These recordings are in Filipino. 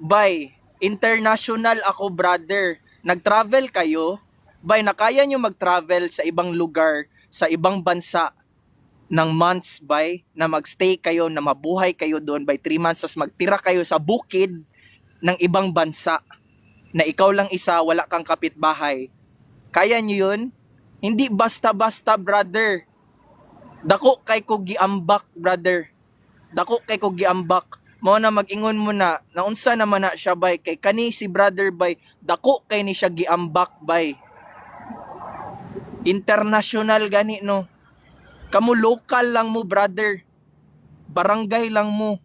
Bay, international ako, brother. Nag-travel kayo? Bay, nakaya nyo mag-travel sa ibang lugar, sa ibang bansa ng months, bay, na magstay kayo, na mabuhay kayo doon by 3 months, tas magtira kayo sa bukid ng ibang bansa, na ikaw lang isa, wala kang kapitbahay. Kaya nyo yun? Hindi basta-basta, brother. Dako kay ko giambak, brother. Dako kay ko giambak. Mao na mag-ingon mo na, naunsa naman na siya, bay. Kay kani si brother, bay, dako kay ni siya giambak, bay. International gani, no? Kamu local lang mo, brother. Barangay lang mo.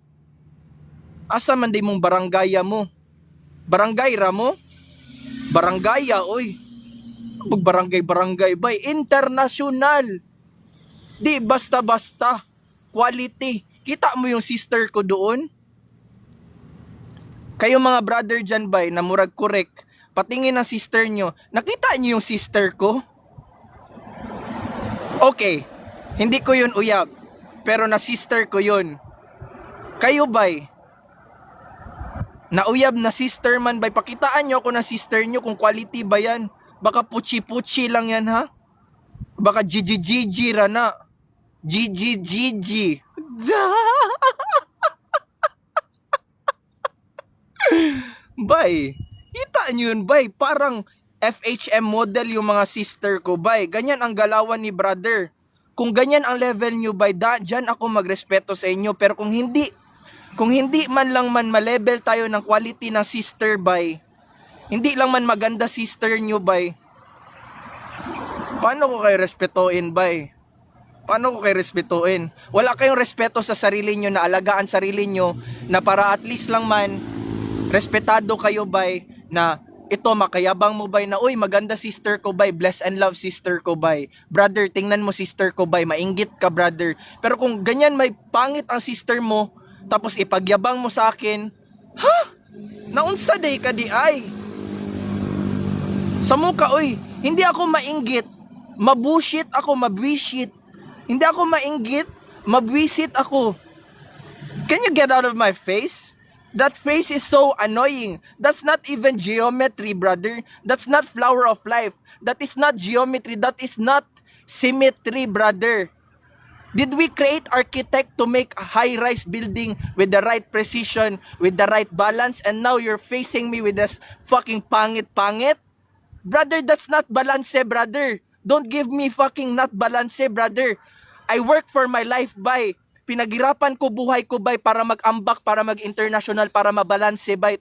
Asa man di mong baranggaya mo? Barangay ra mo? Baranggaya, oy. Barangay, bay. International. Di basta-basta. Quality. Kita mo yung sister ko doon? Kayo mga brother dyan, bay, na murag correct. Patingin ang sister nyo. Nakita nyo yung sister ko? Okay. Hindi ko yun uyab. Pero na sister ko yun. Kayo, bay, na uyab na sister man, bay, pakitaan nyo ako na sister nyo kung quality ba yan. Baka puchi-puchi lang yan, ha? Baka gigi-gigi ra na. Gigi-gigi. Bay, kita nyo yun, bay. Parang FHM model yung mga sister ko, bay. Ganyan ang galawan ni brother. Kung ganyan ang level nyo, bay, dyan ako magrespeto sa inyo. Pero kung hindi man lang man ma-level tayo ng quality ng sister, bay, hindi lang man maganda sister nyo, bay, paano ko kayo respetuin, bay? Paano ko kayo respetuin? Wala kayong respeto sa sarili nyo, na alagaan sarili nyo, na para at least lang man respetado kayo, bay, na ito, makayabang mo, bay, na uy, maganda sister ko, bay, bless and love sister ko, bay. Brother, tingnan mo sister ko, bay, mainggit ka, brother. Pero kung ganyan may pangit ang sister mo, tapos ipagyabang mo sa akin, ha? Naunsa day ka di ay? Sa muka, uy, hindi ako mainggit. Mabushit ako, mabwisit. Hindi ako mainggit, mabwisit ako. Can you get out of my face? That face is so annoying. That's not even geometry, brother. That's not flower of life. That is not geometry. That is not symmetry, brother. Did we create architect to make a high-rise building with the right precision, with the right balance, and now you're facing me with this fucking pangit-pangit? Brother, that's not balance, brother. Don't give me fucking not balance, brother. I work for my life, bay. Pinaghirapan ko buhay ko, bay, para mag-ambak, para mag-international, para mabalanse, bay.